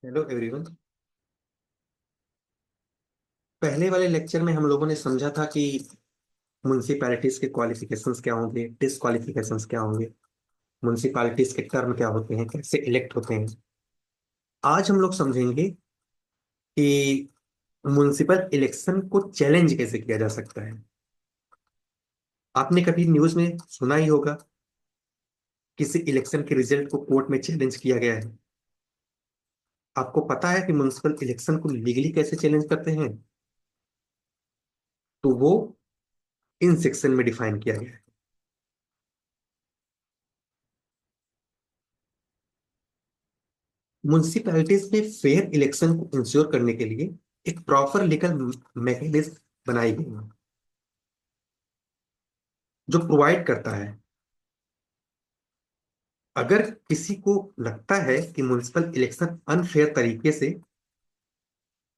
Hello everyone. पहले वाले lecture में हम लोगों ने समझा था कि म्युनिसिपैलिटीज के क्वालिफिकेशंस क्या होंगे, डिसक्वालिफिकेशंस क्या होंगे, म्युनिसिपैलिटीज के टर्म क्या होते हैं, कैसे इलेक्ट होते हैं। आज हम लोग समझेंगे कि म्युनिसिपल इलेक्शन को चैलेंज कैसे किया जा सकता है। आपने कभी न्यूज में सुना ही होगा किसी इलेक्शन के रिजल्ट को कोर्ट में चैलेंज किया गया है। आपको पता है कि म्युनिसिपल इलेक्शन को लीगली कैसे चैलेंज करते हैं? तो वो इन सेक्शन में डिफाइन किया गया है। म्युनिसिपैलिटीज में फेयर इलेक्शन को इंश्योर करने के लिए एक प्रॉपर लीगल मैकेनिज्म बनाई गई है जो प्रोवाइड करता है। अगर किसी को लगता है कि म्युनिसिपल इलेक्शन अनफेयर तरीके से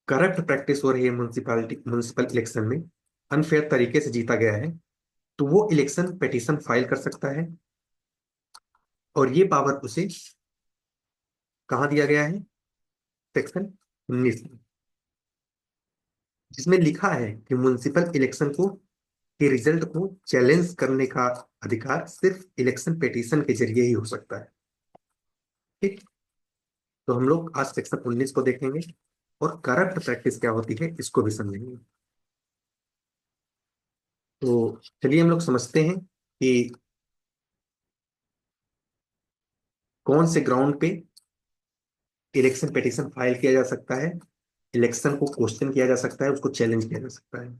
करप्ट प्रैक्टिस हो रही है, म्युनिसिपल इलेक्शन में अनफेयर तरीके से जीता गया है, तो वो इलेक्शन पिटीशन फाइल कर सकता है। और ये पावर उसे कहाँ दिया गया है? सेक्शन 19 में, जिसमें लिखा है कि म्युनिसिपल इलेक्शन को कि रिजल्ट को चैलेंज करने का अधिकार सिर्फ इलेक्शन पिटीशन के जरिए ही हो सकता है। ठीक। तो हम लोग आज सेक्शन 19 को देखेंगे और करप्ट प्रैक्टिस क्या होती है इसको भी समझेंगे। तो चलिए हम लोग समझते हैं कि कौन से ग्राउंड पे इलेक्शन पिटीशन फाइल किया जा सकता है, इलेक्शन को क्वेश्चन किया जा सकता है, उसको चैलेंज किया जा सकता है।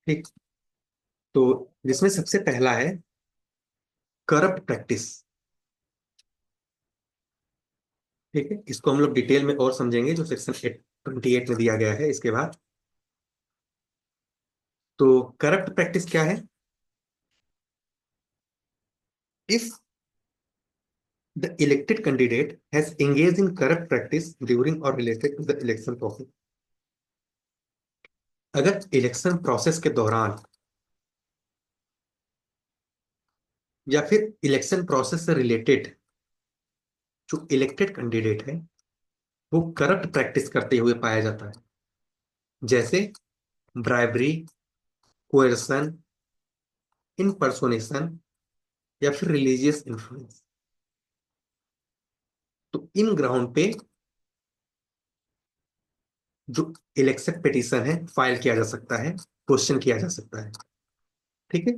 ठीक। तो जिसमें सबसे पहला है करप्ट प्रैक्टिस। ठीक है, इसको हम लोग डिटेल में और समझेंगे जो सेक्शन 28 में दिया गया है इसके बाद। तो करप्ट प्रैक्टिस क्या है? If the elected candidate has engaged in corrupt practice during or related to the election process। अगर इलेक्शन प्रोसेस के दौरान या फिर इलेक्शन प्रोसेस से रिलेटेड जो इलेक्टेड कैंडिडेट है वो करप्ट प्रैक्टिस करते हुए पाया जाता है, जैसे ब्राइबरी, कोएर्सन, इनपर्सोनेशन या फिर रिलीजियस इन्फ्लुएंस, तो इन ग्राउंड पे जो इलेक्शन पिटीशन है फाइल किया जा सकता है, क्वेश्चन किया जा सकता है। ठीक है।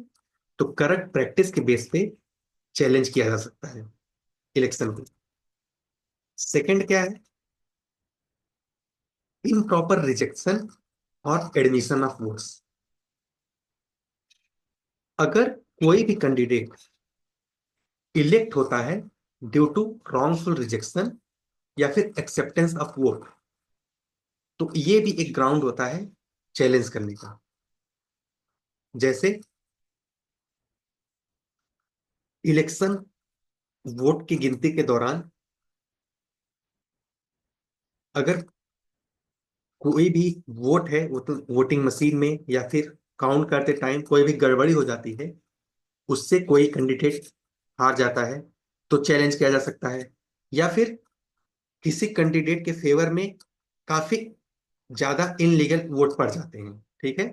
तो करप्ट प्रैक्टिस के बेस पे चैलेंज किया जा सकता है इलेक्शन को। सेकंड क्या है? इनप्रॉपर रिजेक्शन और एडमिशन ऑफ वोट्स। अगर कोई भी कैंडिडेट इलेक्ट होता है ड्यू टू रॉन्गफुल रिजेक्शन या फिर एक्सेप्टेंस ऑफ वोट, तो ये भी एक ग्राउंड होता है चैलेंज करने का। जैसे इलेक्शन वोट की गिनती के दौरान अगर कोई भी वोट है वो तो वोटिंग मशीन में या फिर काउंट करते टाइम कोई भी गड़बड़ी हो जाती है, उससे कोई कैंडिडेट हार जाता है, तो चैलेंज किया जा सकता है। या फिर किसी कैंडिडेट के फेवर में काफी ज्यादा इनलीगल वोट पड़ जाते हैं, ठीक है,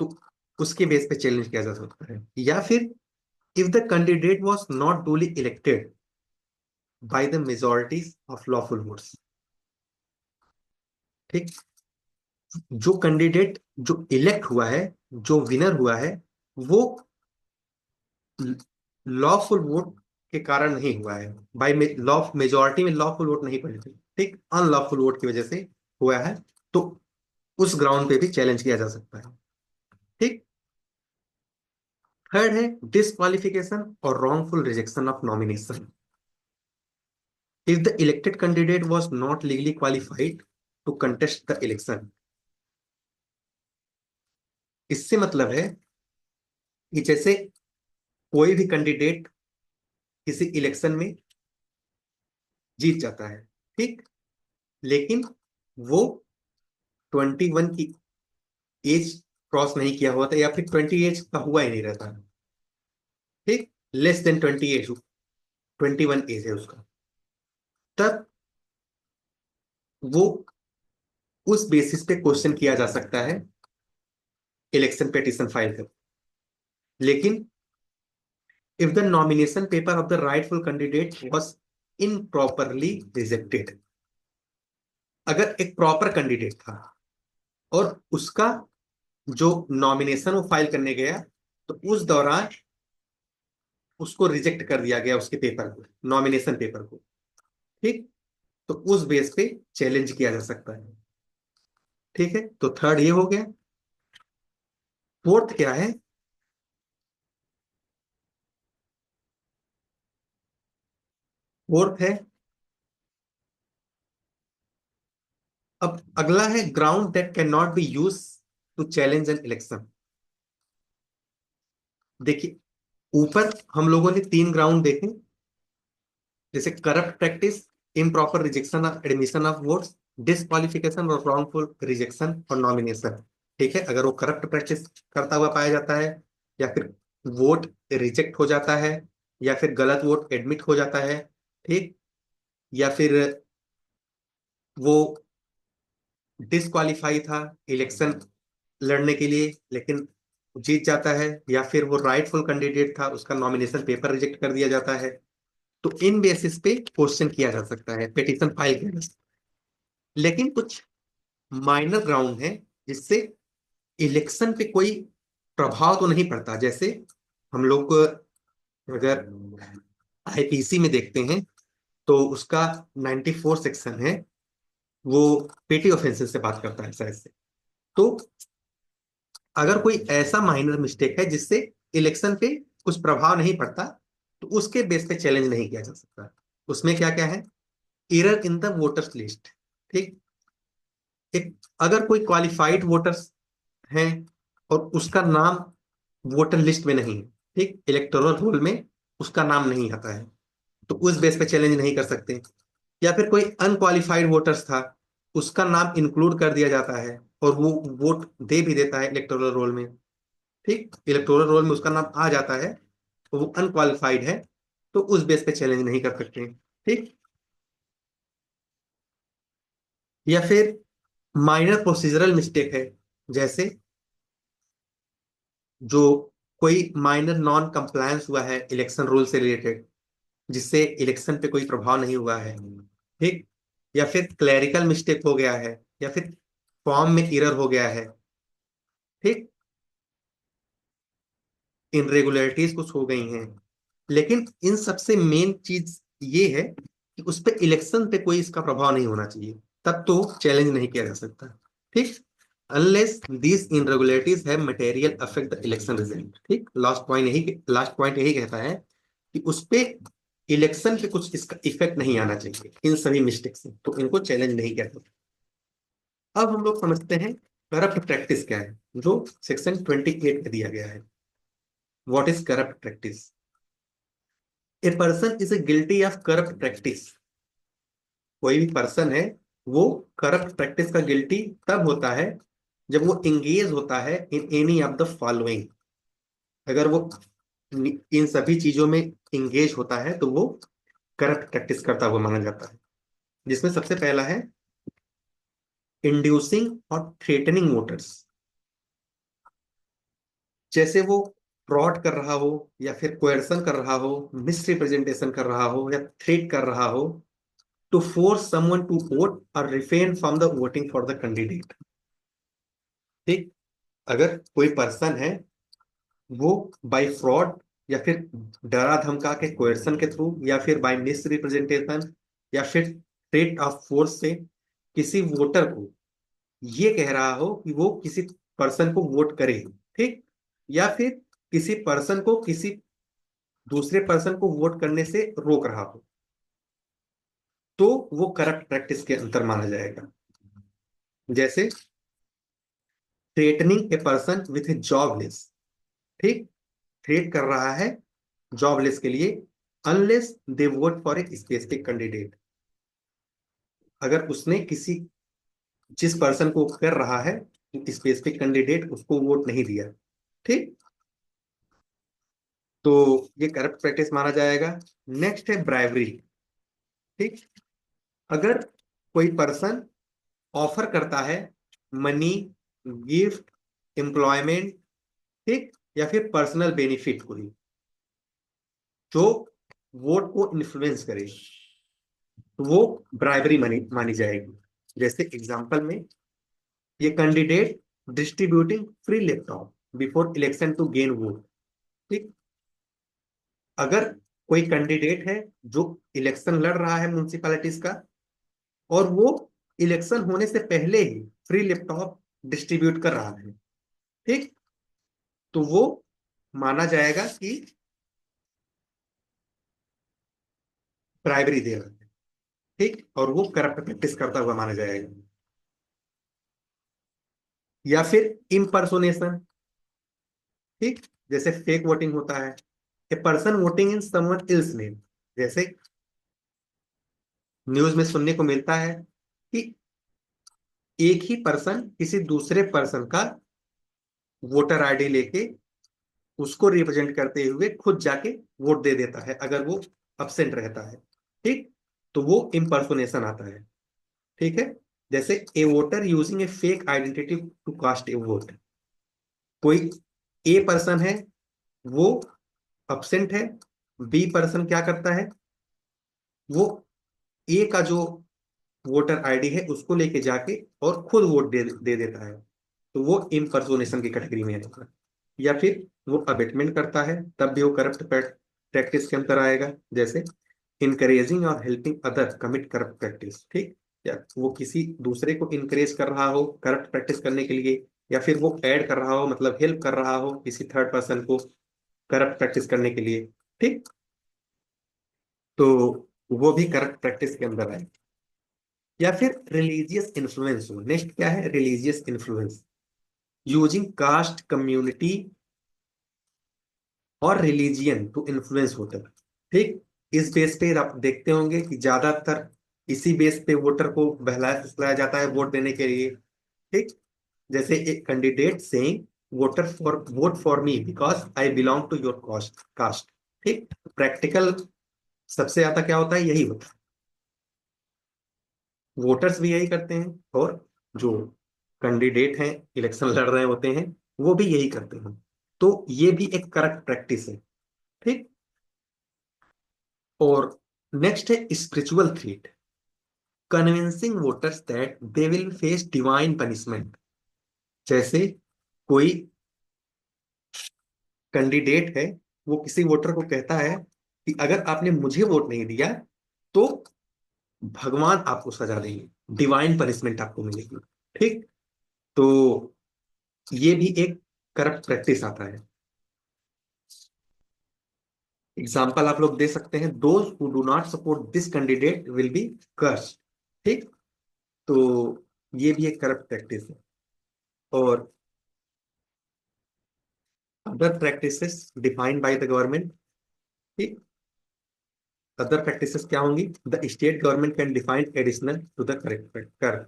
तो उसके बेस पे चैलेंज किया जा सकता है। या फिर if the candidate was not duly elected by the majority of lawful votes. ठीक। जो कैंडिडेट जो इलेक्ट हुआ है, जो विनर हुआ है, वो लॉफुल वोट के कारण नहीं हुआ है, बाय लॉ मेजॉरिटी में लॉफुल वोट नहीं पड़ी थी, ठीक, अनलॉफुल वोट की वजह से हुआ है, तो उस ग्राउंड पे भी चैलेंज किया जा सकता है। ठीक। थर्ड है डिसक्वालिफिकेशन और wrongful rejection of nomination. If the elected candidate was not legally qualified to contest the election. इससे मतलब है कि जैसे कोई भी कैंडिडेट किसी इलेक्शन में जीत जाता है, ठीक, लेकिन वो 21 की एज क्रॉस नहीं किया हुआ था या फिर 20 एज का हुआ ही नहीं रहता, ठीक, लेस देन 20 एज, 21 एज है उसका, तब वो उस बेसिस पे क्वेश्चन किया जा सकता है इलेक्शन पिटीशन फाइल कर। लेकिन if the nomination paper of the rightful candidate was improperly rejected, अगर एक प्रॉपर कैंडिडेट था और उसका जो नॉमिनेशन वो फाइल करने गया तो उस दौरान उसको रिजेक्ट कर दिया गया उसके पेपर को, नॉमिनेशन पेपर को, ठीक, तो उस बेस पे चैलेंज किया जा सकता है। ठीक है, तो थर्ड ये हो गया। फोर्थ क्या है? फोर्थ है, अब अगला है ground that can not be use to challenge an election. देखिए, ऊपर हम लोगों ने तीन ग्राउंड देखे, जैसे corrupt practice, improper rejection of admission of votes, disqualification और रॉन्गफुल रिजेक्शन और नॉमिनेशन। ठीक है, अगर वो करप्ट प्रैक्टिस करता हुआ पाया जाता है, या फिर वोट रिजेक्ट हो जाता है, या फिर गलत वोट एडमिट हो जाता है, ठीक, या फिर वो डिसक्वालीफाई था इलेक्शन लड़ने के लिए लेकिन जीत जाता है, या फिर वो राइटफुल कैंडिडेट था उसका नॉमिनेशन पेपर रिजेक्ट कर दिया जाता है, तो इन बेसिस पे क्वेश्चन किया जा सकता है, पिटीशन फाइल किया जा सकता है। लेकिन कुछ माइनर ग्राउंड है जिससे इलेक्शन पे कोई प्रभाव तो नहीं पड़ता। जैसे हम लोग अगर आईपीसी में देखते हैं तो उसका 94 सेक्शन है, वो पेटी ऑफेंसेस से बात करता है शायद से। तो अगर कोई ऐसा माइनर मिस्टेक है जिससे इलेक्शन पे कुछ प्रभाव नहीं पड़ता, तो उसके बेस पे चैलेंज नहीं किया जा सकता। उसमें क्या क्या है? Error in the voters list, ठीक, एक अगर कोई क्वालिफाइड वोटर्स हैं और उसका नाम वोटर लिस्ट में नहीं है, ठीक, इलेक्टोरल रोल में उसका नाम नहीं आता है, तो उस बेस पे चैलेंज नहीं कर सकते। या फिर कोई अनक्वालिफाइड वोटर्स था, उसका नाम इंक्लूड कर दिया जाता है और वो वोट दे भी देता है इलेक्टोरल रोल में, ठीक, इलेक्टोरल रोल में उसका नाम आ जाता है तो वो अनक्वालिफाइड है, तो उस बेस पे चैलेंज नहीं कर सकते, ठीक। या फिर माइनर प्रोसीजरल मिस्टेक है, जैसे जो कोई माइनर नॉन कंप्लायंस हुआ है इलेक्शन रूल से रिलेटेड, जिससे इलेक्शन पे कोई प्रभाव नहीं हुआ है, ठीक, या फिर क्लैरिकल मिस्टेक हो गया है, या फिर फॉर्म में एरर हो गया है, ठीक, इनरेगुलरिटीज कुछ हो गई हैं। लेकिन इन सबसे मेन चीज ये है कि उस पे इलेक्शन पे कोई इसका प्रभाव नहीं होना चाहिए, तब तो चैलेंज नहीं किया जा सकता, ठीक, unless these इनरेगुलरिटीज have material affect the election result. ठीक, लास्ट पॉइंट यही कहता है कि उस पे इलेक्शन पे कुछ इसका इफेक्ट नहीं आना चाहिए इन सभी मिस्टेक से, तो इनको चैलेंज नहीं किया जाता। अब हम लोग समझते हैं करप्ट प्रैक्टिस क्या है, जो सेक्शन 28 में दिया गया है। What is corrupt practice? A person is a guilty of corrupt practice. कोई भी पर्सन है वो करप्ट प्रैक्टिस का गिल्टी तब होता है जब वो इंगेज होता है in any of the following. अगर वो इन सभी चीजों में इंगेज होता है तो वो करप्ट प्रैक्टिस करता हुआ माना जाता है। जिसमें सबसे पहला है इंड्यूसिंग और थ्रेटनिंग वोटर्स। जैसे वो फ्रॉड कर रहा हो, या फिर कोएर्सन कर रहा हो, मिसरिप्रेजेंटेशन कर रहा हो, या थ्रेट कर रहा हो, to force someone to vote or refrain from the voting for the candidate। ठीक, अगर कोई पर्सन है वो बाय फ्रॉड, या फिर डरा धमका के कोएर्सन के थ्रू, या फिर बाय मिस रिप्रेजेंटेशन, या फिर थ्रेट ऑफ फोर्स से किसी वोटर को ये कह रहा हो कि वो किसी पर्सन को वोट करे, ठीक, या फिर किसी पर्सन को किसी दूसरे पर्सन को वोट करने से रोक रहा हो, तो वो करप्ट प्रैक्टिस के अंतर माना जाएगा। जैसे threatening a person with A jobless, ठीक, थ्रेट कर रहा है जॉबलेस के लिए, unless they vote for a specific candidate. अगर उसने किसी जिस पर्सन को कर रहा है स्पेसिफिक कैंडिडेट उसको वोट नहीं दिया, ठीक, तो ये करप्ट प्रैक्टिस माना जाएगा। नेक्स्ट है ब्राइवरी, ठीक, अगर कोई पर्सन ऑफर करता है मनी, गिफ्ट, एम्प्लॉयमेंट, ठीक, या फिर पर्सनल बेनिफिट कोई जो वोट को इन्फ्लुएंस करे, तो वो ब्राइबरी मानी मानी जाएगी। जैसे एग्जांपल में, ये candidate distributing free laptop before election to gain vote. ठीक, अगर कोई कैंडिडेट है जो इलेक्शन लड़ रहा है म्यूनिसिपैलिटीज का, और वो इलेक्शन होने से पहले ही फ्री लैपटॉप डिस्ट्रीब्यूट कर रहा है, ठीक, तो वो माना जाएगा कि ब्राइबरी दे रहा है, ठीक, और वो करप्ट प्रैक्टिस करता हुआ माना जाएगा। या फिर इम्पर्सोनेशन, ठीक, जैसे फेक वोटिंग होता है, a person voting in someone else name. जैसे न्यूज में सुनने को मिलता है कि एक ही पर्सन किसी दूसरे पर्सन का वोटर आईडी लेके उसको रिप्रेजेंट करते हुए खुद जाके वोट दे देता है अगर वो अब्सेंट रहता है, ठीक, तो वो इम्पर्सोनेशन आता है। ठीक है, जैसे a voter using a fake identity to cast a vote. कोई ए पर्सन है, वो अब्सेंट है, बी पर्सन क्या करता है, वो ए का जो वोटर आईडी है उसको लेके जाके और खुद वोट दे देता है, तो वो इम्पर्सोनेशन की कैटेगरी में आता है। या फिर वो अबेटमेंट करता है, तब भी वो करप्ट प्रैक्टिस के अंदर आएगा। जैसे इनकरेजिंग और helping other commit corrupt practice, ठीक, या वो किसी दूसरे को इनकरेज कर रहा हो करप्ट प्रैक्टिस करने के लिए, या फिर वो ऐड कर रहा हो मतलब हेल्प कर रहा हो किसी थर्ड पर्सन को करप्ट प्रैक्टिस करने के लिए, ठीक, तो वो भी करप्ट प्रैक्टिस के अंदर आए। या फिर रिलीजियस इन्फ्लुएंस हो। नेक्स्ट क्या है, religious influence, using caste, community और रिलीजियन टू इन्फ्लुएंस वोटर। ठीक, इस बेस पे आप देखते होंगे कि ज्यादातर इसी बेस पे वोटर को बहलाया फुसलाया जाता है वोट देने के लिए। ठीक, जैसे एक candidate saying voter for vote for me because I belong to your caste. ठीक, प्रैक्टिकल सबसे ज्यादा क्या होता है, यही होता है, वोटर्स भी यही करते हैं और जो कैंडिडेट हैं इलेक्शन लड़ रहे होते हैं वो भी यही करते हैं। तो ये भी एक करप्ट प्रैक्टिस है। ठीक, और नेक्स्ट है spiritual threat, convincing voters that they will face divine punishment. जैसे कोई कैंडिडेट है, वो किसी वोटर को कहता है कि अगर आपने मुझे वोट नहीं दिया तो भगवान आपको सजा देंगे, डिवाइन पनिशमेंट आपको मिलेगी। ठीक, तो ये भी एक करप्ट प्रैक्टिस आता है। एग्जाम्पल आप लोग दे सकते हैं, those who do not support this candidate will be cursed. ठीक, तो ये भी एक करप्ट प्रैक्टिस है। और other practices defined by the government. ठीक, अदर प्रैक्टिसेस क्या होंगी, the state government can define additional to the correct कर।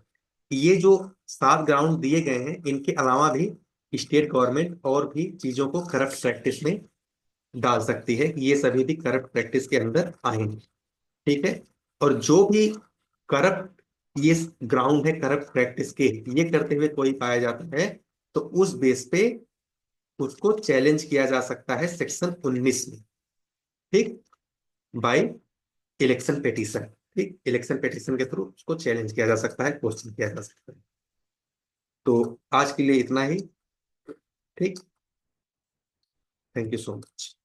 ये जो 7 ग्राउंड दिए गए हैं इनके अलावा भी स्टेट गवर्नमेंट और भी चीजों को करप्ट प्रैक्टिस में डाल सकती है, ये सभी भी करप्ट प्रैक्टिस के अंदर आएंगे। ठीक है, और जो भी करप्ट ये ग्राउंड है करप्ट प्रैक्टिस के, ये करते हुए कोई पाया जाता है तो उस बेस पे उसको चैलेंज किया जा सकता है सेक्शन 19 में। ठीक, बाय इलेक्शन पेटिशन। ठीक, इलेक्शन पेटिशन के थ्रू उसको चैलेंज किया जा सकता है, क्वेश्चन किया जा सकता है। तो आज के लिए इतना ही। ठीक, थैंक यू सो मच।